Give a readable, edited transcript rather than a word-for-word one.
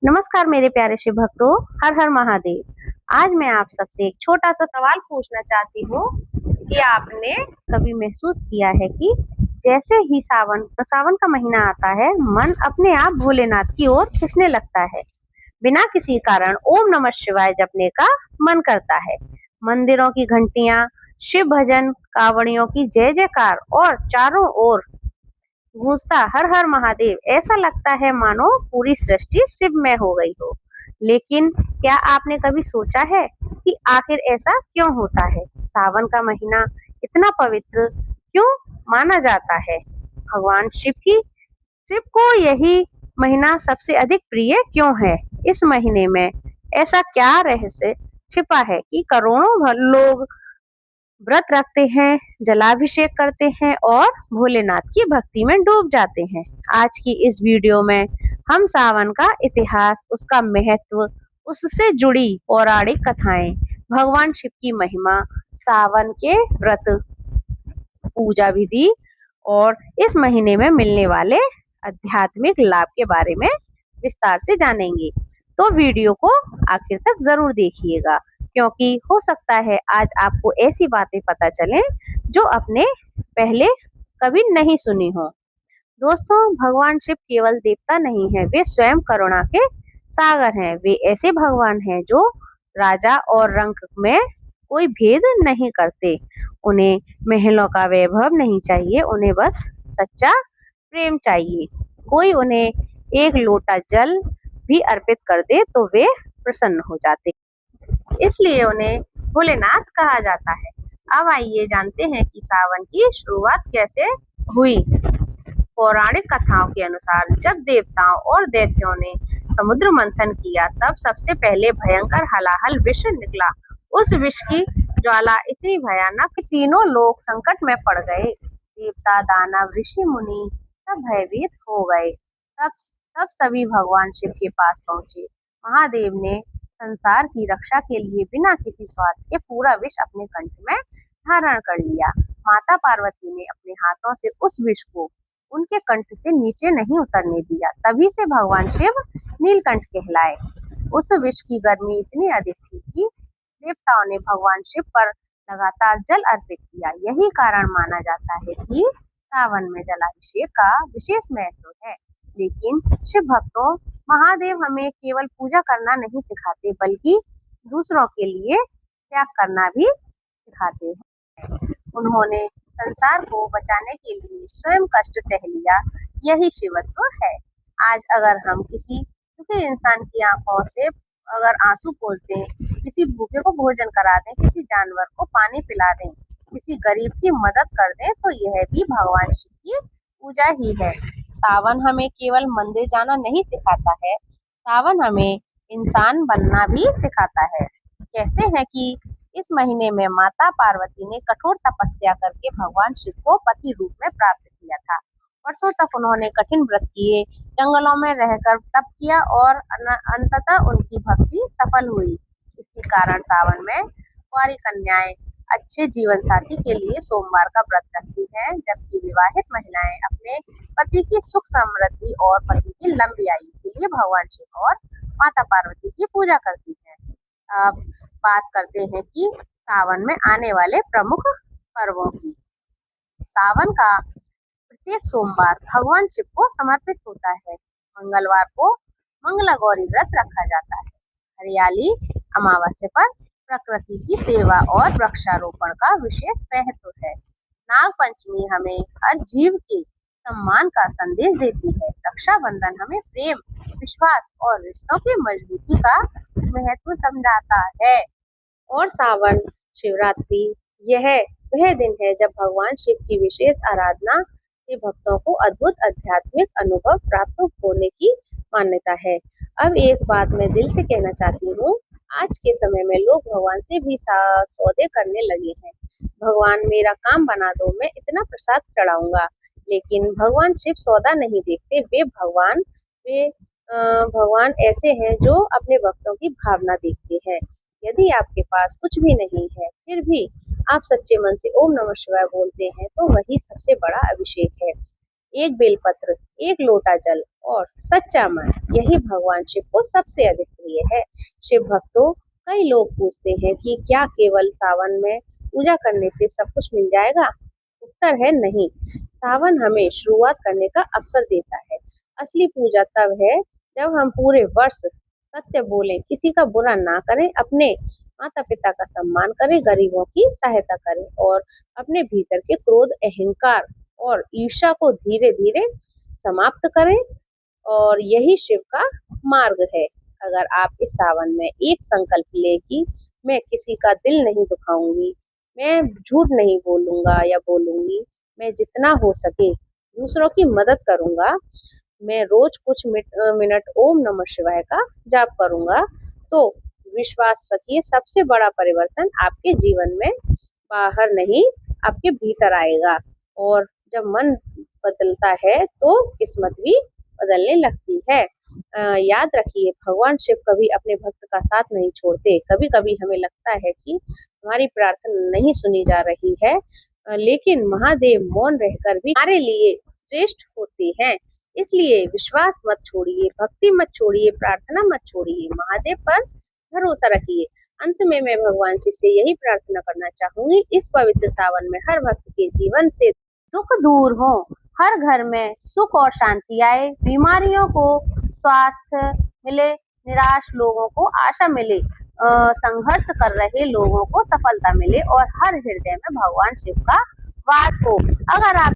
नमस्कार मेरे प्यारे शिव भक्तों। हर हर महादेव। आज मैं आप सबसे एक छोटा सा सवाल पूछना चाहती हूँ कि आपने कभी महसूस किया है कि जैसे ही सावन का महीना आता है, मन अपने आप भोलेनाथ की ओर खिंचने लगता है। बिना किसी कारण ओम नमः शिवाय जपने का मन करता है। मंदिरों की घंटियां, शिव भजन, कावड़ियों की जय जयकार और चारों ओर गूंजता हर हर महादेव, ऐसा लगता है मानो पूरी सृष्टि शिवमय हो गई हो। लेकिन क्या आपने कभी सोचा है कि आखिर ऐसा क्यों होता है? सावन का महीना इतना पवित्र क्यों माना जाता है? भगवान शिव को यही महीना सबसे अधिक प्रिय क्यों है? इस महीने में ऐसा क्या रहस्य छिपा है कि करोड़ों लोग व्रत रखते हैं, जलाभिषेक करते हैं और भोलेनाथ की भक्ति में डूब जाते हैं। आज की इस वीडियो में हम सावन का इतिहास, उसका महत्व, उससे जुड़ी पौराणिक कथाएं, भगवान शिव की महिमा, सावन के व्रत, पूजा विधि और इस महीने में मिलने वाले आध्यात्मिक लाभ के बारे में विस्तार से जानेंगे। तो वीडियो को आखिर तक जरूर देखिएगा, क्योंकि हो सकता है आज आपको ऐसी बातें पता चलें जो आपने पहले कभी नहीं सुनी हो। दोस्तों, भगवान शिव केवल देवता नहीं है, वे स्वयं करुणा के सागर हैं। वे ऐसे भगवान हैं जो राजा और रंक में कोई भेद नहीं करते। उन्हें महलों का वैभव नहीं चाहिए, उन्हें बस सच्चा प्रेम चाहिए। कोई उन्हें एक लोटा जल भी अर्पित कर दे तो वे प्रसन्न हो जाते, इसलिए उन्हें भोलेनाथ कहा जाता है। अब आइए जानते हैं कि सावन की शुरुआत कैसे हुई। पौराणिक कथाओं के अनुसार जब देवताओं और दैत्यों ने समुद्र मंथन किया, तब सबसे पहले भयंकर हलाहल विष निकला। उस विष की ज्वाला इतनी भयानक कि तीनों लोग संकट में पड़ गए। देवता, दानव, ऋषि मुनि सब भयभीत हो गए। तब तब सभी भगवान शिव के पास पहुंचे। महादेव ने संसार की रक्षा के लिए बिना किसी स्वार्थ के पूरा विष अपने कंठ में धारण कर लिया। माता पार्वती ने अपने हाथों से उस विष को उनके कंठ से नीचे नहीं उतरने दिया। तभी से भगवान शिव नीलकंठ कहलाए। उस विष की गर्मी इतनी अधिक थी कि देवताओं ने भगवान शिव पर लगातार जल अर्पित किया। यही कारण माना जाता है कि सावन में जलाभिषेक का विशेष महत्व है। लेकिन शिव भक्तों, महादेव हमें केवल पूजा करना नहीं सिखाते, बल्कि दूसरों के लिए त्याग करना भी सिखाते हैं। उन्होंने संसार को बचाने के लिए स्वयं कष्ट सह लिया। यही शिवत्व है। आज अगर हम किसी दुखी इंसान की आंखों से अगर आंसू पोंछ दें, किसी भूखे को भोजन करा दें, किसी जानवर को पानी पिला दें, किसी गरीब की मदद कर दें, तो यह भी भगवान शिव की पूजा ही है। सावन हमें केवल मंदिर जाना नहीं सिखाता है, सावन हमें इंसान बनना भी सिखाता है। कहते हैं कि इस महीने में माता पार्वती ने कठोर तपस्या करके भगवान शिव को पति रूप में प्राप्त किया था। वर्षों तक उन्होंने कठिन व्रत किए, जंगलों में रहकर तप किया और अंततः उनकी भक्ति सफल हुई। इसी कारण सावन में कुंवारी कन्याएं अच्छे जीवन साथी के लिए सोमवार का व्रत रखती हैं, जबकि विवाहित महिलाएं अपने पति की सुख समृद्धि और पति की लंबी आयु के लिए भगवान शिव और माता पार्वती की पूजा करती हैं। अब बात करते हैं कि सावन में आने वाले प्रमुख पर्वों की। सावन का प्रत्येक सोमवार भगवान शिव को समर्पित होता है। मंगलवार को मंगला गौरी व्रत रखा जाता है। हरियाली अमावस्या पर प्रकृति की सेवा और वृक्षारोपण का विशेष महत्व है। नाग पंचमी हमें हर जीव के सम्मान का संदेश देती है। रक्षाबंधन हमें प्रेम, विश्वास और रिश्तों की मजबूती का महत्व समझाता है। और सावन शिवरात्रि, यह वह दिन है जब भगवान शिव की विशेष आराधना से भक्तों को अद्भुत आध्यात्मिक अनुभव प्राप्त होने की मान्यता है। अब एक बात मैं दिल से कहना चाहती हूँ, आज के समय में लोग भगवान से भी सौदे करने लगे हैं। भगवान मेरा काम बना दो, मैं इतना प्रसाद चढ़ाऊंगा। लेकिन भगवान शिव सौदा नहीं देखते। भगवान ऐसे हैं जो अपने भक्तों की भावना देखते हैं। यदि आपके पास कुछ भी नहीं है, फिर भी आप सच्चे मन से ओम नमः शिवाय बोलते हैं, तो वही सबसे बड़ा अभिषेक है। एक बेलपत्र, एक लोटा जल और सच्चा मन, यही भगवान शिव को सबसे अधिक प्रिय है। शिव भक्तों, कई लोग पूछते हैं कि क्या केवल सावन में पूजा करने से सब कुछ मिल जाएगा? उत्तर है नहीं। सावन हमें शुरुआत करने का अवसर देता है। असली पूजा तब है जब हम पूरे वर्ष सत्य बोलें, किसी का बुरा ना करें, अपने माता पिता का सम्मान करें, गरीबों की सहायता करें और अपने भीतर के क्रोध, अहंकार और ईर्ष्या को धीरे धीरे समाप्त करें। और यही शिव का मार्ग है। अगर आप इस सावन में एक संकल्प लें कि मैं किसी का दिल नहीं दुखाऊंगी, मैं झूठ नहीं बोलूंगा या बोलूंगी, मैं जितना हो सके दूसरों की मदद करूंगा, मैं रोज कुछ मिनट ओम नमः शिवाय का जाप करूंगा, तो विश्वास रखिए सबसे बड़ा परिवर्तन आपके जीवन में बाहर नहीं, आपके भीतर आएगा। और जब मन बदलता है तो किस्मत भी बदलने लगती है। याद रखिए, भगवान शिव कभी अपने भक्त का साथ नहीं छोड़ते। कभी कभी हमें लगता है कि हमारी प्रार्थना नहीं सुनी जा रही है, लेकिन महादेव मौन रहकर भी हमारे लिए श्रेष्ठ होते हैं। इसलिए विश्वास मत छोड़िए, भक्ति मत छोड़िए, प्रार्थना मत छोड़िए, महादेव पर भरोसा रखिए। अंत में मैं भगवान शिव से यही प्रार्थना करना चाहूंगी, इस पवित्र सावन में हर भक्त के जीवन से दुख दूर हो, हर घर में सुख और शांति आए, बीमारियों को स्वास्थ्य मिले, निराश लोगों को आशा मिले, संघर्ष कर रहे लोगों को सफलता मिले और हर हृदय में भगवान शिव का वास हो। अगर आप